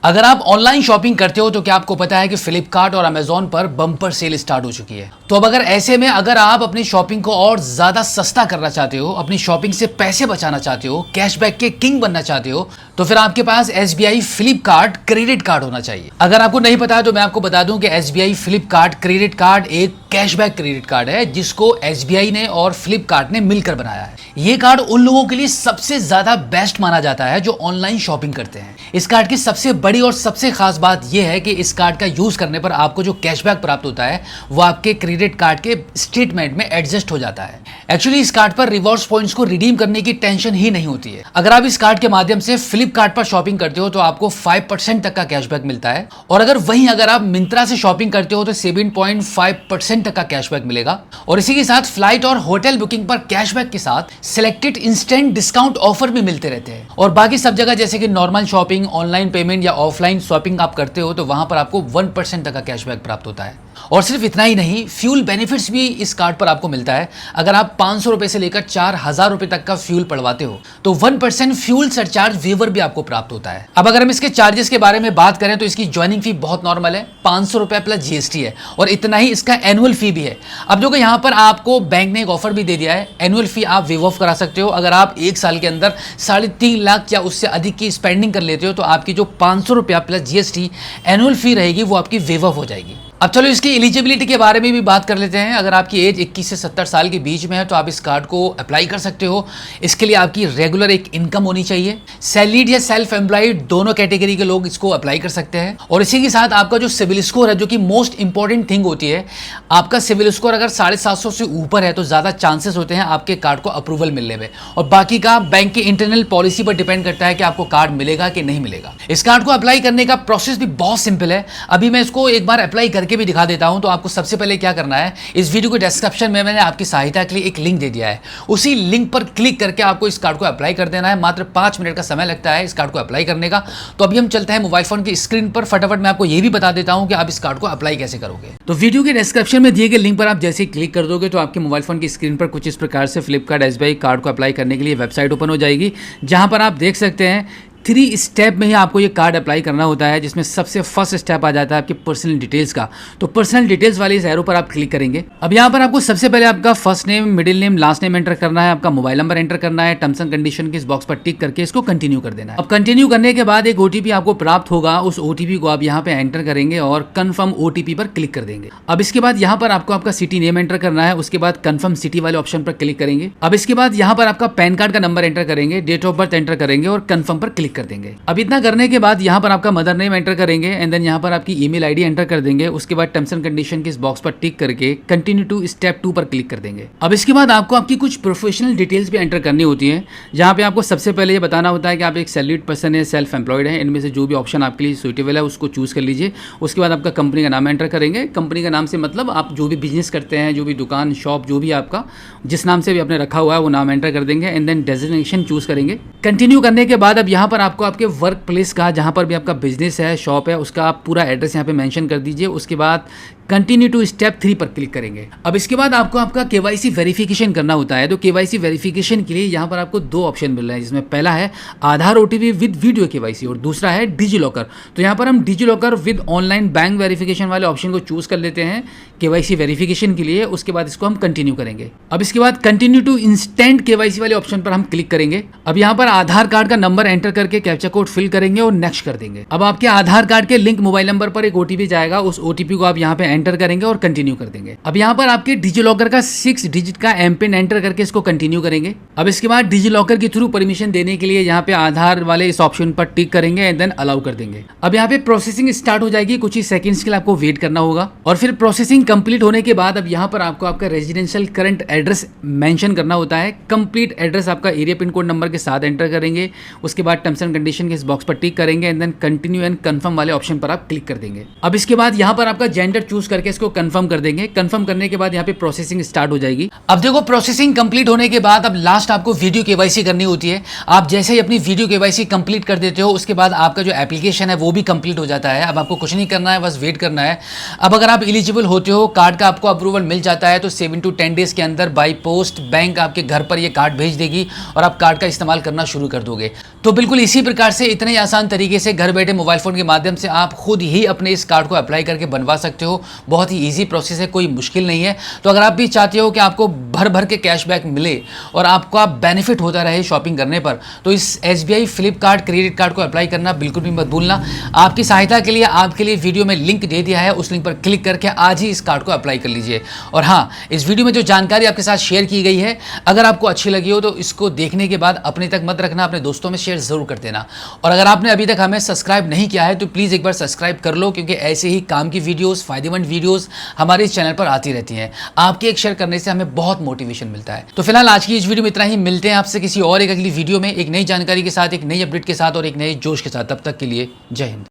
अगर आप online shopping करते हो तो क्या आपको पता है कि फ्लिपकार्ट और अमेजोन पर बम्पर सेल स्टार्ट हो चुकी है। तो अब अगर ऐसे में अगर आप अपनी शॉपिंग को और ज्यादा सस्ता करना चाहते हो, अपनी शॉपिंग से पैसे बचाना चाहते हो, कैशबैक के किंग बनना चाहते हो, तो फिर आपके पास SBI फ्लिपकार्ट क्रेडिट कार्ड होना चाहिए। अगर आपको नहीं पता है तो मैं आपको बता दूं कि SBI फ्लिपकार्ट क्रेडिट कार्ड एक कैशबैक क्रेडिट कार्ड है जिसको SBI ने और फ्लिपकार्ट ने मिलकर बनाया है। ये कार्ड उन लोगों के लिए सबसे ज्यादा बेस्ट माना जाता है जो ऑनलाइन शॉपिंग करते हैं। इस कार्ड की सबसे बड़ी और सबसे खास बात यह है कि इस कार्ड का यूज करने पर आपको जो कैशबैक प्राप्त होता है वो आपके क्रेडिट कार्ड के स्टेटमेंट में एडजस्ट हो जाता है। एक्चुअली इस कार्ड पर रिवॉर्ड्स पॉइंट्स को रिडीम करने की टेंशन ही नहीं होती है। अगर आप इस कार्ड के माध्यम से फ्लिपकार्ट पर शॉपिंग करते हो तो आपको 5% तक का कैशबैक मिलता है, और अगर आप मिंत्रा से शॉपिंग करते हो तो 7.5% तक का कैशबैक मिलेगा। और इसी के साथ फ्लाइट और होटल बुकिंग पर कैशबैक के साथ सिलेक्टेड इंस्टेंट डिस्काउंट ऑफर भी मिलते रहते हैं। और बाकी सब जगह जैसे कि नॉर्मल शॉपिंग, ऑनलाइन पेमेंट या ऑफलाइन शॉपिंग आप करते हो तो वहां पर आपको 1% तक का कैशबैक प्राप्त होता है। और सिर्फ इतना ही नहीं, फ्यूल बेनिफिट्स भी इस कार्ड पर आपको मिलता है। अगर आप 500 रुपए से लेकर 4000 रुपए तक का फ्यूल पड़वाते हो तो 1% फ्यूल सरचार्ज वेवर भी आपको प्राप्त होता है। अब अगर हम इसके चार्जेस के बारे में बात करें तो इसकी ज्वाइनिंग फी बहुत नॉर्मल है, 500 रुपए प्लस GST है, और इतना ही इसका एनुअल फी भी है। अब देखो यहाँ पर आपको बैंक ने एक ऑफर भी दे दिया है, एनुअल फी आप वेव ऑफ करा सकते हो। अगर आप एक साल के अंदर 3.5 लाख या उससे अधिक की स्पेंडिंग कर लेते हो तो आपकी जो 500 रुपया प्लस GST एनुअल फी रहेगी वो आपकी वेव ऑफ हो जाएगी। अब चलो इसकी एलिजिबिलिटी के बारे में भी बात कर लेते हैं। अगर आपकी एज 21 से 70 साल के बीच में है तो आप इस कार्ड को अप्लाई कर सकते हो। इसके लिए आपकी रेगुलर एक इनकम होनी चाहिए। सैलरीड या सेल्फ एम्प्लॉयड दोनों कैटेगरी के लोग इसको अप्लाई कर सकते हैं। और इसी के साथ आपका जो सिविल स्कोर है, जो कि मोस्ट इंपॉर्टेंट थिंग होती है, आपका सिविल स्कोर अगर 750 से ऊपर है तो ज्यादा चांसेस होते हैं आपके कार्ड को अप्रूवल मिलने में। और बाकी का बैंक की इंटरनल पॉलिसी पर डिपेंड करता है कि आपको कार्ड मिलेगा कि नहीं मिलेगा। इस कार्ड को अप्लाई करने का प्रोसेस भी बहुत सिंपल है। अभी मैं इसको एक बार अप्लाई करके भी दिखा देता हूं। तो आपको सबसे पहले क्या करना है, इस वीडियो के डिस्क्रिप्शन में मैंने आपकी सहायता के लिए एक लिंक दे दिया है। उसी लिंक पर क्लिक करके आपको इस कार्ड को अप्लाई कर देना है। मात्र 5 मिनट का समय लगता है इस कार्ड को अप्लाई करने का। तो अभी हम चलते हैं मोबाइल फोन की स्क्रीन पर। फटाफट मैं आपको यह भी बता देता हूं कि आप इस कार्ड को अप्लाई कैसे करोगे। तो वीडियो के डिस्क्रिप्शन में दिए गए लिंक पर आप जैसे ही क्लिक कर दोगे तो आपके मोबाइल फोन की स्क्रीन पर कुछ इस प्रकार से फ्लिपकार्ट SBI कार्ड को अप्लाई करने के लिए वेबसाइट ओपन हो जाएगी, जहां पर आप देख सकते हैं 3 स्टेप में ही आपको ये कार्ड अप्लाई करना होता है, जिसमें सबसे फर्स्ट स्टेप आ जाता है आपके पर्सनल डिटेल्स का। तो पर्सनल डिटेल्स वाले इस एरो पर आप क्लिक करेंगे। अब यहाँ पर आपको सबसे पहले आपका first name, middle name, last name enter करना है, आपका मोबाइल नंबर एंटर करना है, टर्म्स एंड कंडीशन के इस बॉक्स पर टिक करके इसको कंटिन्यू कर देना है। अब कंटिन्यू करने के बाद एक OTP आपको प्राप्त होगा, उस OTP को आप यहाँ पे एंटर करेंगे और कन्फर्म OTP पर क्लिक कर देंगे। अब इसके बाद यहाँ पर आपको आपका सिटी नेम एंटर करना है, उसके बाद कन्फर्म सिटी वाले ऑप्शन पर क्लिक करेंगे। अब इसके बाद यहाँ पर आपका पैन कार्ड का नंबर एंटर करेंगे, डेट ऑफ बर्थ एंटर करेंगे और कन्फर्म पर क्लिक कर देंगे। अब इतना करने के बाद यहाँ पर आपका मदर नेम एंटर करेंगे एंड देन यहाँ पर आपकी ईमेल आईडी एंटर कर देंगे। उसके बाद टर्म्स एंड कंडीशन के इस बॉक्स पर टिक करके कंटिन्यू टू स्टेप 2 पर क्लिक कर देंगे। अब इसके बाद आपको आपकी कुछ प्रोफेशनल डिटेल्स भी एंटर करनी होती है, जहाँ पे आपको सबसे पहले ये बताना होता है कि आप एक सैलरीड पर्सन है, सेल्फ एम्प्लॉयड है। इनमें से जो भी ऑप्शन आपके लिए सुटेबल है उसको चूज कर लीजिए। उसके बाद आपका कंपनी का नाम एंटर करेंगे। कंपनी का नाम से मतलब आप जो भी बिजनेस करते हैं, जो भी दुकान, शॉप, जो भी आपका जिस नाम से भी आपने रखा हुआ है वो नाम एंटर कर देंगे एंड देन डेजिग्नेशन चूज करेंगे। कंटिन्यू करने के बाद अब यहाँ पर आपको आपके वर्क प्लेस का, जहाँ पर भी आपका बिजनेस है, शॉप है, उसका आप पूरा एड्रेस यहाँ पे मेंशन कर दीजिए। उसके बाद कंटिन्यू टू स्टेप 3 पर क्लिक करेंगे। अब इसके बाद आपको आपका KYC वेरिफिकेशन करना होता है। तो KYC वेरिफिकेशन के लिए यहाँ पर आपको 2 ऑप्शन मिल रहे हैं, जिसमें पहला है आधार OTP विद वीडियो KYC और दूसरा है डिजी लॉकर। तो यहाँ पर हम DigiLocker with online bank verification वाले ऑप्शन को चूज कर लेते हैं KYC वेरिफिकेशन के लिए। उसके बाद इसको हम कंटिन्यू करेंगे। अब इसके बाद कंटिन्यू टू इंस्टेंट KYC वाले ऑप्शन पर हम क्लिक करेंगे। अब यहाँ पर आधार कार्ड का नंबर एंटर करके कैप्चा कोड फिल करेंगे और नेक्स्ट कर देंगे। अब आपके आधार कार्ड के लिंक मोबाइल नंबर पर एक OTP जाएगा, उस OTP को आप यहाँ पे एंटर करेंगे और कंटिन्यू कर देंगे। अब यहाँ पर आपके डिजी लॉकर का 6 डिजिट का एमपिन एंटर करके इसको कंटिन्यू करेंगे। अब इसके बाद डिजी लॉकर के थ्रू परमिशन देने के लिए यहाँ पे आधार वाले इस ऑप्शन पर टिक करेंगे एंड देन अलाउ कर देंगे। अब यहाँ पे प्रोसेसिंग स्टार्ट हो जाएगी, कुछ ही सेकंड्स के लिए आपको वेट करना होगा। और फिर प्रोसेसिंग कंप्लीट होने के बाद अब यहाँ पर आपको आपका रेजिडेंशियल करंट एड्रेस मेंशन करना होता है। कंप्लीट एड्रेस आपका एरिया पिन कोड नंबर के साथ एंटर करेंगे। उसके बाद टर्म्स एंड कंडीशन के इस बॉक्स पर टिक करेंगे and then continue and confirm वाले ऑप्शन पर आप क्लिक कर देंगे। अब इसके बाद यहाँ पर आपका जेंडर चूज करके इसको कंफर्म कर देंगे। कंफर्म करने के बाद यहाँ पे प्रोसेसिंग स्टार्ट हो जाएगी। अब देखो प्रोसेसिंग कंप्लीट होने के बाद अब लास्ट आपको वीडियो KYC करनी होती है। आप जैसे ही अपनी वीडियो KYC कंप्लीट कर देते हो उसके बाद आपका जो एप्लीकेशन है वो भी कंप्लीट हो जाता है। अब आपको कुछ नहीं करना है, बस वेट करना है। अब अगर आप एलिजिबल होते हो, कार्ड का आपको अप्रूवल मिल जाता है तो 7 to 10 डेज के अंदर बाई पोस्ट बैंक आपके घर पर ये कार्ड भेज देगी और आप कार्ड का इस्तेमाल करना शुरू कर दोगे। तो बिल्कुल इसी इसी प्रकार से इतने ही आसान तरीके से घर बैठे मोबाइल फ़ोन के माध्यम से आप खुद ही अपने इस कार्ड को अप्लाई करके बनवा सकते हो। बहुत ही ईजी प्रोसेस है, कोई मुश्किल नहीं है। तो अगर आप भी चाहते हो कि आपको भर भर के कैशबैक मिले और आपका बेनिफिट होता रहे शॉपिंग करने पर, तो इस SBI फ्लिपकार्ट क्रेडिट कार्ड को अप्लाई करना बिल्कुल भी मत भूलना। आपकी सहायता के लिए आपके लिए वीडियो में लिंक दे दिया है, उस लिंक पर क्लिक करके आज ही इस कार्ड को अप्लाई कर लीजिए। और हाँ, इस वीडियो में जो जानकारी आपके साथ शेयर की गई है, अगर आपको अच्छी लगी हो तो इसको देखने के बाद अपने तक मत रखना, अपने दोस्तों में शेयर जरूर कर देना। और अगर आपने अभी तक हमें सब्सक्राइब नहीं किया है तो प्लीज़ एक बार सब्सक्राइब कर लो, क्योंकि ऐसे ही काम की वीडियोस, फायदेमंद वीडियोस हमारे इस चैनल पर आती रहती हैं। आपके एक शेयर करने से हमें बहुत मोटिवेशन मिलता है। तो फिलहाल आज की इस वीडियो में इतना ही। मिलते हैं आपसे किसी और एक अगली वीडियो में, एक नई जानकारी के साथ, एक नई अपडेट के साथ और एक नए जोश के साथ। तब तक के लिए जय हिंद।